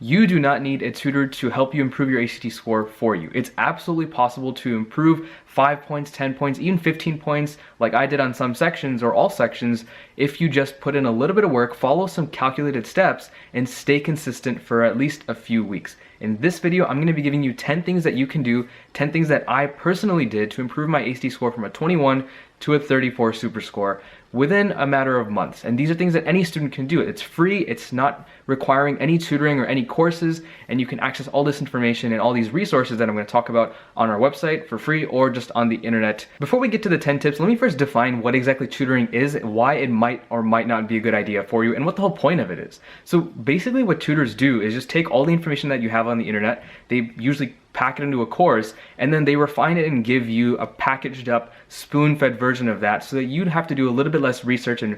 You do not need a tutor to help you improve your ACT score for you. It's absolutely possible to improve 5 points, 10 points, even 15 points like I did on some sections or all sections if you just put in a little bit of work, follow some calculated steps, and stay consistent for at least a few weeks. In this video, I'm going to be giving you 10 things that you can do, 10 things that I personally did to improve my ACT score from a 21 to a 34 super score within a matter of months. And these are things that any student can do. It's free, it's not requiring any tutoring or any courses, and you can access all this information and all these resources that I'm going to talk about on our website for free or just on the internet. Before we get to the 10 tips, let me first define what exactly tutoring is, why it might or might not be a good idea for you, and what the whole point of it is. So basically what tutors do is just take all the information that you have on the internet, they usually pack it into a course, and then they refine it and give you a packaged up, spoon-fed version of that so that you'd have to do a little bit less research and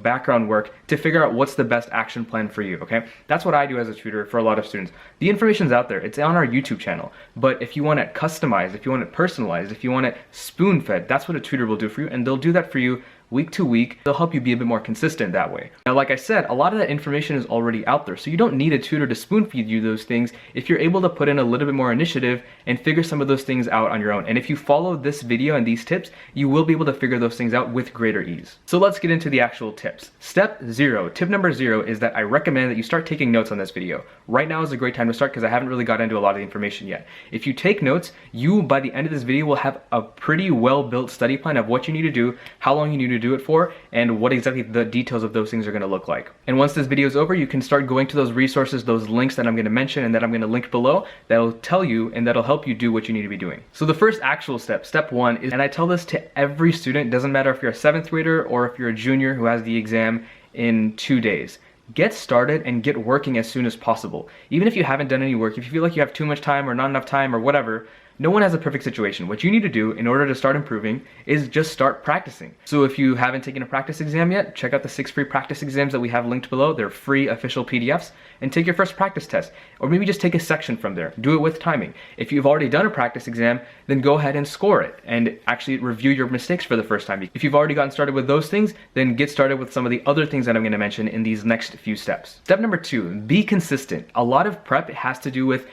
background work to figure out what's the best action plan for you, okay? That's what I do as a tutor for a lot of students. The information's out there, it's on our YouTube channel, but if you want it customized, if you want it personalized, if you want it spoon-fed, that's what a tutor will do for you, and they'll do that for you week to week. They'll help you be a bit more consistent that way. Now, like I said, a lot of that information is already out there, so you don't need a tutor to spoon feed you those things if you're able to put in a little bit more initiative and figure some of those things out on your own. And if you follow this video and these tips, you will be able to figure those things out with greater ease. So let's get into the actual tips. Step 0, tip number 0 is that I recommend that you start taking notes on this video. Right now is a great time to start because I haven't really got into a lot of the information yet. If you take notes, you, by the end of this video, will have a pretty well-built study plan of what you need to do, how long you need to do it for, and what exactly the details of those things are going to look like. And once this video is over, you can start going to those resources, those links that I'm going to mention and that I'm going to link below, that'll tell you and that'll help you do what you need to be doing. So the first actual step, step 1, is, and I tell this to every student, doesn't matter if you're a 7th grader or if you're a junior who has the exam in 2 days. Get started and get working as soon as possible. Even if you haven't done any work, if you feel like you have too much time or not enough time or whatever, no one has a perfect situation. What you need to do in order to start improving is just start practicing. So if you haven't taken a practice exam yet, check out the 6 free practice exams that we have linked below. They're free official PDFs, and take your first practice test. Or maybe just take a section from there. Do it with timing. If you've already done a practice exam, then go ahead and score it and actually review your mistakes for the first time. If you've already gotten started with those things, then get started with some of the other things that I'm going to mention in these next few steps. Step number 2, be consistent. A lot of prep has to do with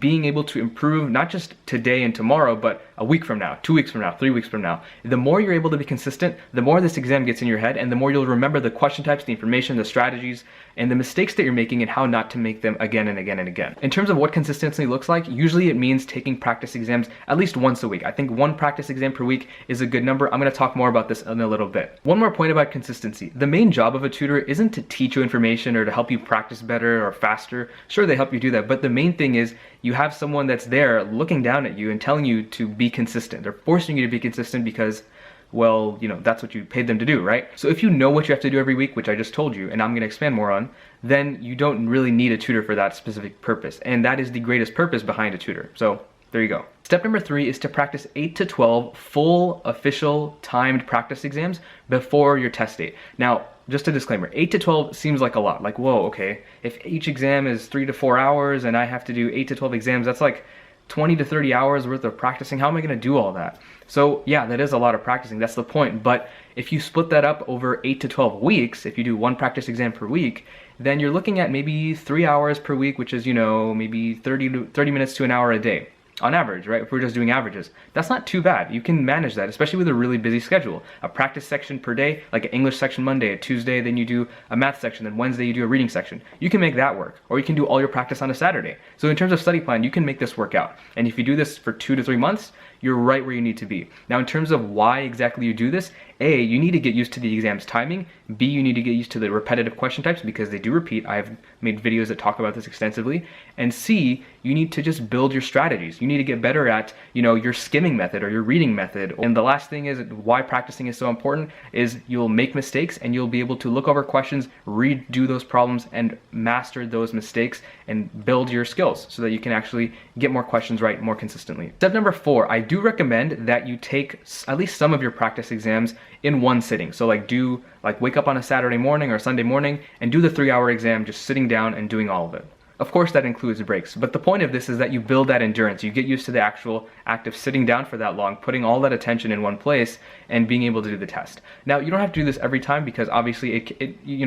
being able to improve not just today and tomorrow, but a week from now, 2 weeks from now, 3 weeks from now. The more you're able to be consistent, the more this exam gets in your head, and the more you'll remember the question types, the information, the strategies, and the mistakes that you're making and how not to make them again and again and again. In terms of what consistency looks like, usually it means taking practice exams at least once a week. I think 1 practice exam per week is a good number. I'm going to talk more about this in a little bit. One more point about consistency. The main job of a tutor isn't to teach you information or to help you practice better or faster. Sure, they help you do that, but the main thing is you have someone that's there looking down at you and telling you to be consistent. They're forcing you to be consistent because, well, that's what you paid them to do, right? So if you know what you have to do every week, which I just told you, and I'm going to expand more on, then you don't really need a tutor for that specific purpose. And that is the greatest purpose behind a tutor. So there you go. Step number 3 is to practice 8 to 12 full official timed practice exams before your test date. Now, just a disclaimer, 8 to 12 seems like a lot. Like, whoa, okay. If each exam is 3 to 4 hours and I have to do 8 to 12 exams, that's like 20 to 30 hours worth of practicing. How am I going to do all that? So yeah, that is a lot of practicing. That's the point. But if you split that up over 8 to 12 weeks, if you do 1 practice exam per week, then you're looking at maybe 3 hours per week, which is, maybe 30 minutes to an hour a day. On average, right? If we're just doing averages, that's not too bad. You can manage that, especially with a really busy schedule. A practice section per day, like an English section Monday, a Tuesday, then you do a math section, then Wednesday you do a reading section. You can make that work, or you can do all your practice on a Saturday. So in terms of study plan, you can make this work out. And if you do this for 2 to 3 months, you're right where you need to be. Now, in terms of why exactly you do this, A, you need to get used to the exam's timing. B, you need to get used to the repetitive question types because they do repeat. I've made videos that talk about this extensively. And C, you need to just build your strategies. You need to get better at, your skimming method or your reading method. And the last thing is why practicing is so important is you'll make mistakes and you'll be able to look over questions, redo those problems, and master those mistakes and build your skills so that you can actually get more questions right more consistently. Step number 4, I do recommend that you take at least some of your practice exams in one sitting. So wake up on a Saturday morning or Sunday morning and do the 3-hour exam just sitting down and doing all of it. Of course that includes breaks, but the point of this is that you build that endurance. You get used to the actual act of sitting down for that long, putting all that attention in one place, and being able to do the test. Now, you don't have to do this every time because obviously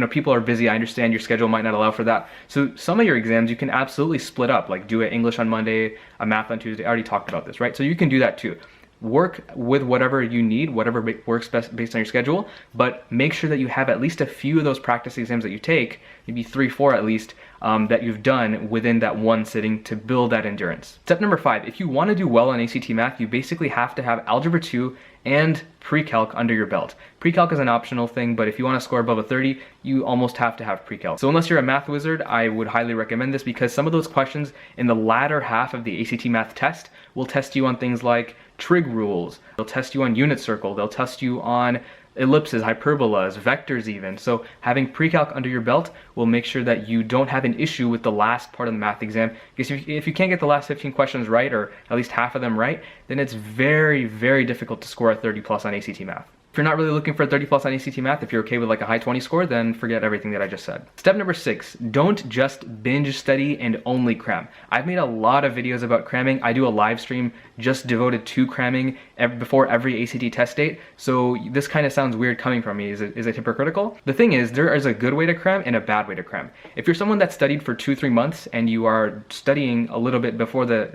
people are busy. I understand your schedule might not allow for that. So some of your exams you can absolutely split up, like do an English on Monday, a math on Tuesday. I already talked about this, right? So you can do that too. Work with whatever you need, whatever works best based on your schedule, but make sure that you have at least a few of those practice exams that you take, maybe 3, 4 at least, that you've done within that one sitting to build that endurance. Step number 5, if you want to do well on ACT Math, you basically have to have Algebra 2 and pre-calc under your belt. Pre-calc is an optional thing, but if you want to score above a 30, you almost have to have pre-calc. So unless you're a math wizard, I would highly recommend this because some of those questions in the latter half of the ACT Math test will test you on things like trig rules, they'll test you on unit circle, they'll test you on ellipses, hyperbolas, vectors even. So having pre-calc under your belt will make sure that you don't have an issue with the last part of the math exam. Because if you can't get the last 15 questions right, or at least half of them right, then it's very, very difficult to score a 30 plus on ACT Math. If you're not really looking for a 30 plus on ACT Math, if you're okay with like a high 20 score, then forget everything that I just said. Step number 6, don't just binge study and only cram. I've made a lot of videos about cramming. I do a live stream just devoted to cramming before every ACT test date. So this kind of sounds weird coming from me. Is it hypocritical? The thing is, there is a good way to cram and a bad way to cram. If you're someone that studied for 2-3 months and you are studying a little bit before the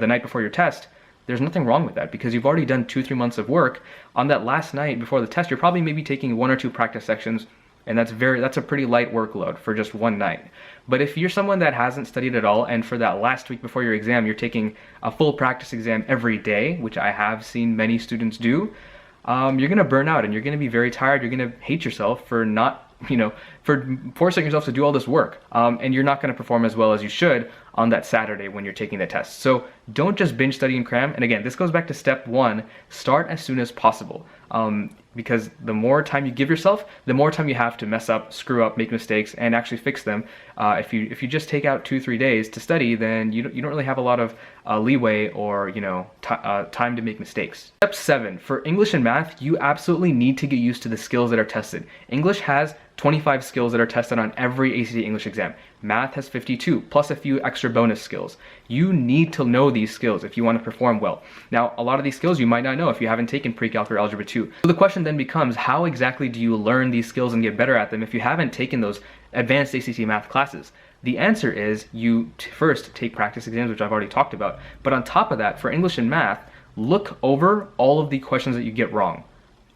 night before your test, there's nothing wrong with that because you've already done 2-3 months of work. On that last night before the test, you're probably maybe taking 1 or 2 practice sections, and that's a pretty light workload for just one night. But if you're someone that hasn't studied at all, and for that last week before your exam, you're taking a full practice exam every day, which I have seen many students do, you're gonna burn out and you're gonna be very tired. You're gonna hate yourself for for forcing yourself to do all this work, and you're not going to perform as well as you should on that Saturday when you're taking the test. So don't just binge study and cram. And again, this goes back to step 1, start as soon as possible, because the more time you give yourself, the more time you have to mess up, screw up, make mistakes, and actually fix them. If you just take out 2-3 days to study, then you don't really have a lot of leeway or time to make mistakes. Step 7, for English and math, you absolutely need to get used to the skills that are tested. English has 25 skills that are tested on every ACT English exam. Math has 52, plus a few extra bonus skills. You need to know these skills if you want to perform well. Now, a lot of these skills you might not know if you haven't taken pre-calc or algebra 2. So the question then becomes, how exactly do you learn these skills and get better at them if you haven't taken those advanced ACT math classes? The answer is you first take practice exams, which I've already talked about. But on top of that, for English and math, look over all of the questions that you get wrong.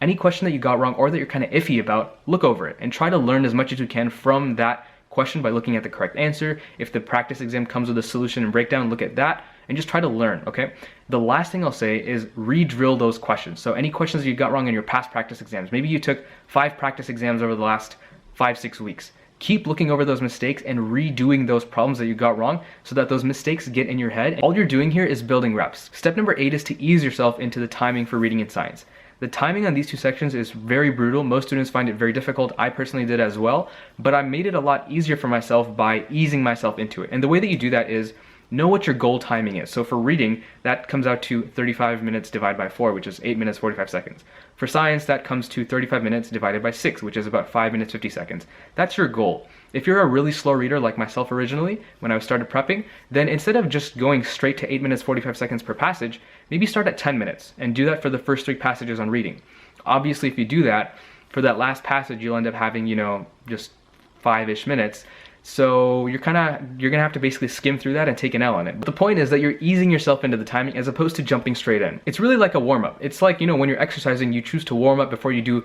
Any question that you got wrong or that you're kind of iffy about, look over it and try to learn as much as you can from that question by looking at the correct answer. If the practice exam comes with a solution and breakdown, look at that and just try to learn, okay? The last thing I'll say is re-drill those questions. So any questions that you got wrong in your past practice exams, maybe you took 5 practice exams over the last 5-6 weeks. Keep looking over those mistakes and redoing those problems that you got wrong so that those mistakes get in your head. All you're doing here is building reps. Step number 8 is to ease yourself into the timing for reading and science. The timing on these 2 sections is very brutal. Most students find it very difficult. I personally did as well, but I made it a lot easier for myself by easing myself into it. And the way that you do that is know what your goal timing is. So for reading, that comes out to 35 minutes divided by 4, which is 8 minutes 45 seconds. For science, that comes to 35 minutes divided by 6, which is about 5 minutes 50 seconds. That's your goal. If you're a really slow reader like myself originally, when I started prepping, then instead of just going straight to 8 minutes 45 seconds per passage, maybe start at 10 minutes and do that for the first 3 passages on reading. Obviously, if you do that, for that last passage, you'll end up having, just 5-ish minutes. So you're gonna have to basically skim through that and take an L on it. But the point is that you're easing yourself into the timing as opposed to jumping straight in. It's really like a warm-up. It's like, when you're exercising, you choose to warm up before you do,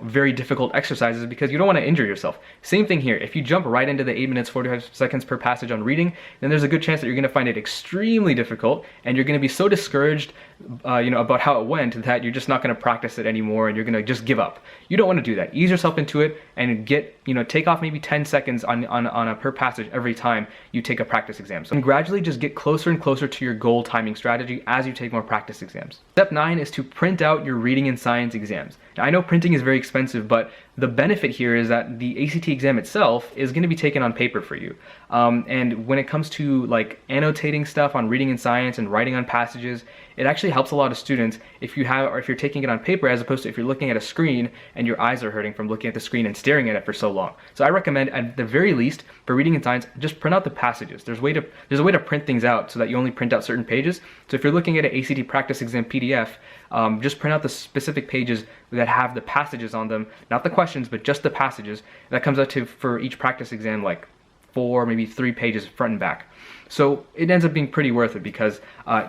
very difficult exercises because you don't want to injure yourself. Same thing here. If you jump right into the 8 minutes 45 seconds per passage on reading, then there's a good chance that you're gonna find it extremely difficult and you're gonna be so discouraged about how it went that you're just not gonna practice it anymore and you're gonna just give up. You don't want to do that. Ease yourself into it and take off maybe 10 seconds on a per passage every time you take a practice exam. So gradually just get closer and closer to your goal timing strategy as you take more practice exams. Step 9 is to print out your reading and science exams. Now, I know printing is very expensive, but the benefit here is that the ACT exam itself is going to be taken on paper for you. And when it comes to like annotating stuff on reading and science and writing on passages, it actually helps a lot of students if you're taking it on paper as opposed to if you're looking at a screen and your eyes are hurting from looking at the screen and staring at it for so long. So I recommend at the very least for reading and science, just print out the passages. There's a way to print things out so that you only print out certain pages. So if you're looking at an ACT practice exam PDF, just print out the specific pages that have the passages on them, not the questions, but just the passages. That comes out to, for each practice exam, like 4, maybe 3 pages front and back. So it ends up being pretty worth it because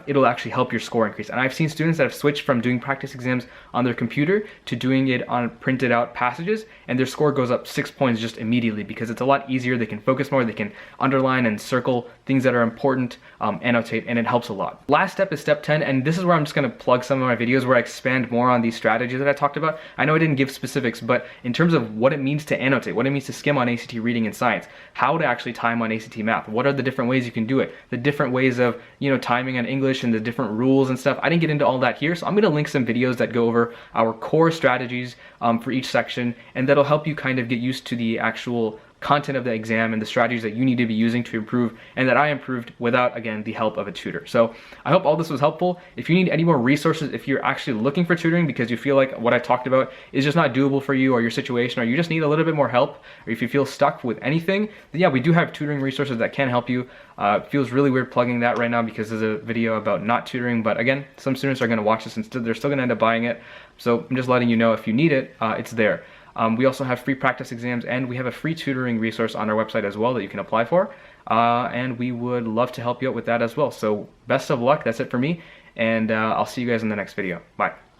it'll actually help your score increase. And I've seen students that have switched from doing practice exams on their computer to doing it on printed out passages, and their score goes up 6 points just immediately because it's a lot easier. They can focus more, they can underline and circle things that are important, annotate, and it helps a lot. Last step is step 10, and this is where I'm just going to plug some of my videos where I expand more on these strategies that I talked about. I know I didn't give specifics, but in terms of what it means to annotate, what it means to skim on ACT reading and science, how to actually time on ACT math, what are the different ways you can do it, the different ways of, timing on English and the different rules and stuff. I didn't get into all that here, so I'm going to link some videos that go over our core strategies for each section, and that'll help you kind of get used to the actual content of the exam and the strategies that you need to be using to improve, and that I improved without, again, the help of a tutor. So I hope all this was helpful. If you need any more resources, if you're actually looking for tutoring because you feel like what I talked about is just not doable for you or your situation, or you just need a little bit more help, or if you feel stuck with anything, then yeah, we do have tutoring resources that can help you. It feels really weird plugging that right now because there's a video about not tutoring, but again, some students are going to watch this and they're still going to end up buying it. So I'm just letting you know, if you need it, it's there. We also have free practice exams, and we have a free tutoring resource on our website as well that you can apply for, and we would love to help you out with that as well. So best of luck. That's it for me, and I'll see you guys in the next video. Bye.